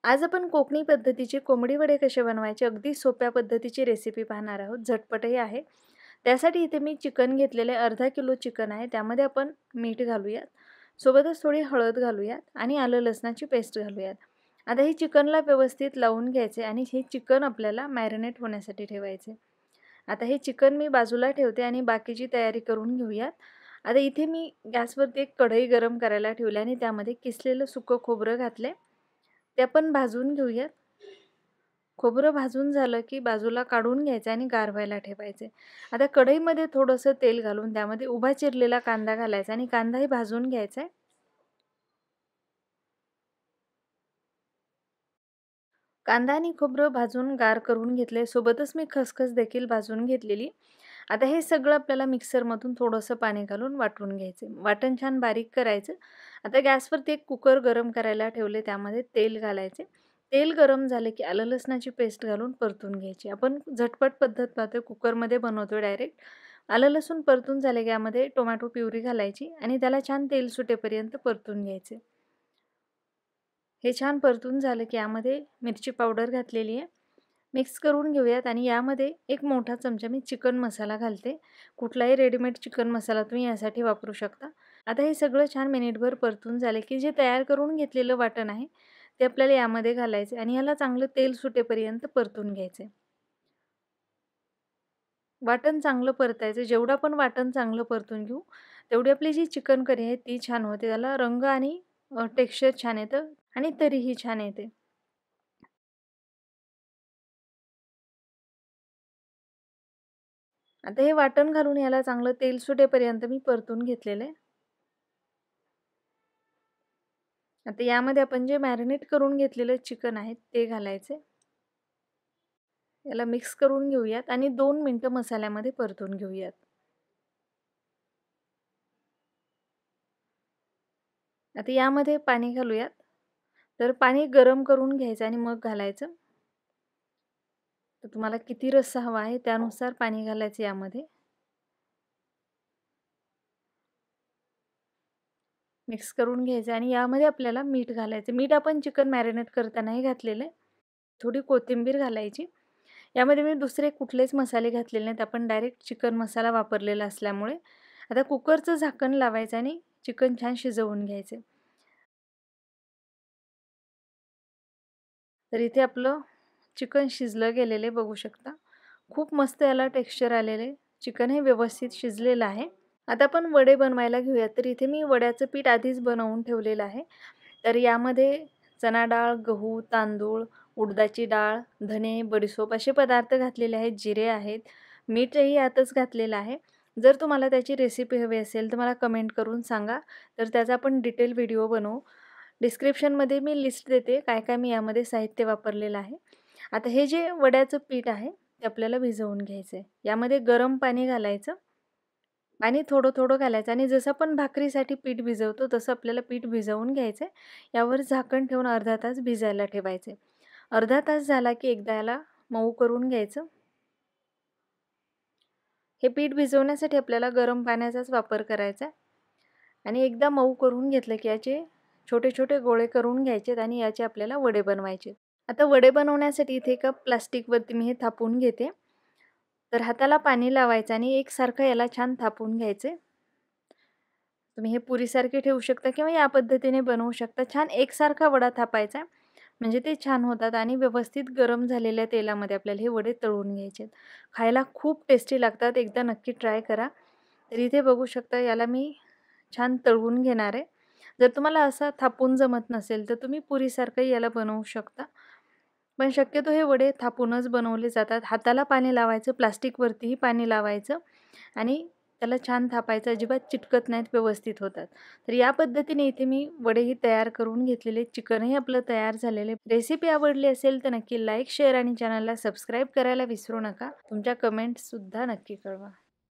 आज आपण कोकणी पद्धतीचे कोंबडी वडे कसे बनवायचे अगदी सोप्या पद्धतीची रेसिपी पाहणार आहोत. झटपटही आहे. त्यासाठी इथे मी चिकन घेतलेले अर्धा किलो चिकन आहे. त्यामध्ये आपण मीठ घालूयात, सोबतच थोडी हळद घालूयात आणि आलं लसणाची पेस्ट घालूयात. आता हे चिकनला व्यवस्थित लावून घ्यायचे आणि हे चिकन आपल्याला मॅरिनेट होण्यासाठी ठेवायचे. आता हे चिकन मी बाजूला ठेवते आणि बाकीची तयारी करून घेऊयात. आता इथे मी गॅसवरती एक कढई गरम करायला ठेवली आणि त्यामध्ये किसलेलं सुकं खोबरं घातले. ते आपण भाजून घेऊयात. खोबरं भाजून झालं की बाजूला काढून घ्यायचं आणि गार व्हायला ठेवायचे. आता कढईमध्ये थोडंसं तेल घालून त्यामध्ये उभा चिरलेला कांदा घालायचा आणि कांदाही भाजून घ्यायचा आहे. कांदा आणि खोबरं भाजून गार करून घेतले. सोबतच मी खसखस देखील भाजून घेतलेली. आता हे सगळं आपल्याला मिक्सरमधून थोडंसं पाणी घालून वाटून घ्यायचे. वाटण छान बारीक करायचं. आता गॅसवरती एक कुकर गरम करायला ठेवले. त्यामध्ये तेल घालायचे. तेल गरम झाले की आलं लसणाची पेस्ट घालून परतून घ्यायची. आपण झटपट पद्धत पाहतोय, कुकरमध्ये बनवतोय डायरेक्ट. आलं लसूण परतून झाले की यामध्ये टोमॅटो प्युरी घालायची आणि त्याला छान तेल सुटेपर्यंत परतून घ्यायचे. हे छान परतून झालं की यामध्ये मिरची पावडर घातलेली आहे. मिक्स करून घेऊयात आणि यामध्ये एक मोठा चमचा मी चिकन मसाला घालते. कुठलाही रेडीमेड चिकन मसाला तुम्ही यासाठी वापरू शकता. आता हे सगळं छान मिनिटभर परतून झाले की जे तयार करून घेतलेलं वाटण आहे ते आपल्याला यामध्ये घालायचे आणि याला चांगलं तेल सुटेपर्यंत परतून घ्यायचे. वाटण चांगलं परतायचं. जेवढं आपण वाटण चांगलं परतून घेऊ तेवढी आपली जी चिकन करी आहे ती छान होते. त्याला रंग आणि टेक्स्चर छान येतं आणि तरीही छान येते. आता हे वाटण घालून याला चांगलं तेल सुटेपर्यंत मी परतून घेतलेलं आहे. आता यामध्ये आपण जे मॅरिनेट करून घेतलेलं चिकन आहे ते घालायचे. याला मिक्स करून घेऊयात आणि 2 मिनिटं मसाल्यामध्ये परतून घेऊयात. आता यामध्ये पाणी घालूयात. तर पाणी गरम करून घ्यायचं आणि मग घालायचं. तर तुम्हाला किती रस्सा हवा आहे त्यानुसार पाणी घालायचं यामध्ये. मिक्स करून घ्यायचं आणि यामध्ये आपल्याला मीठ घालायचं. मीठ आपण चिकन मॅरिनेट करतानाही घातलेलं आहे. थोडी कोथिंबीर घालायची. यामध्ये मी दुसरे कुठलेच मसाले घातलेले नाहीत. आपण डायरेक्ट चिकन मसाला वापरलेला असल्यामुळे. आता कुकरचं झाकण लावायचं आणि चिकन छान शिजवून घ्यायचे. तर इथे आपलं चिकन शिजलं गेलेले बघू शकता. खूप मस्त याला टेक्स्चर आलेले. चिकन हे व्यवस्थित शिजलेलं आहे. आता आपण वडे बनवायला घेऊयात. तर इथे मी वड्याचं पीठ आधीच बनवून ठेवलेलं आहे. तर यामध्ये चणा डाळ, गहू, तांदूळ, उडदाची डाळ, धने, बडीशोप असे पदार्थ घातलेले आहेत. जिरे आहेत. मीठही यातच घातलेलं आहे. जर तुम्हाला त्याची रेसिपी हवी असेल तर मला कमेंट करून सांगा. तर त्याचा आपण डिटेल व्हिडिओ बनवू. डिस्क्रिप्शनमध्ये मी लिस्ट देते काय काय मी यामध्ये साहित्य वापरलेलं आहे. आता हे जे वड्याचं पीठ आहे ते आपल्याला भिजवून घ्यायचं आहे. यामध्ये गरम पाणी घालायचं. पाणी थोडं घालायचं आणि जसं आपण भाकरीसाठी पीठ भिजवतो तसं आपल्याला पीठ भिजवून घ्यायचं आहे. यावर झाकण ठेवून अर्धा तास भिजायला ठेवायचे. अर्धा तास झाला की एकदा याला मऊ करून घ्यायचं. हे पीठ भिजवण्यासाठी आपल्याला गरम पाण्याचाच वापर करायचा आहे. आणि एकदा मऊ करून घेतलं की याचे छोटे छोटे गोळे करून घ्यायचेत आणि याचे आपल्याला वडे बनवायचे. आता वडे बनवण्यासाठी इथे एका प्लास्टिकवरती मी हे थापून घेते. तर हाताला पाणी लावायचं आणि एकसारखं याला छान थापून घ्यायचे. तुम्ही हे पुरीसारखे ठेवू शकता किंवा या पद्धतीने बनवू शकता. छान एकसारखा वडा थापायचा म्हणजे ते छान होतात आणि व्यवस्थित गरम झालेल्या तेलामध्ये आपल्याला हे वडे तळून घ्यायचे. खायला खूप टेस्टी लागतात. एकदा नक्की ट्राय करा. तर इथे बघू शकता याला मी छान तळवून घेणार आहे. जर तुम्हाला असं थापून जमत नसेल तर तुम्ही पुरीसारखंही याला बनवू शकता. पण शक्यतो हे वडे थापूनच बनवले जातात. हाताला पाणी लावायचं, प्लास्टिकवरतीही पाणी लावायचं आणि त्याला छान थापायचं. अजिबात चिटकत नाहीत, व्यवस्थित होतात. तर या पद्धतीने इथे मी वडेही तयार करून घेतलेले. चिकनही आपलं तयार झालेले. रेसिपी आवडली असेल तर नक्की लाईक, शेअर आणि चॅनलला सबस्क्राईब करायला विसरू नका. तुमच्या कमेंट्ससुद्धा नक्की कळवा.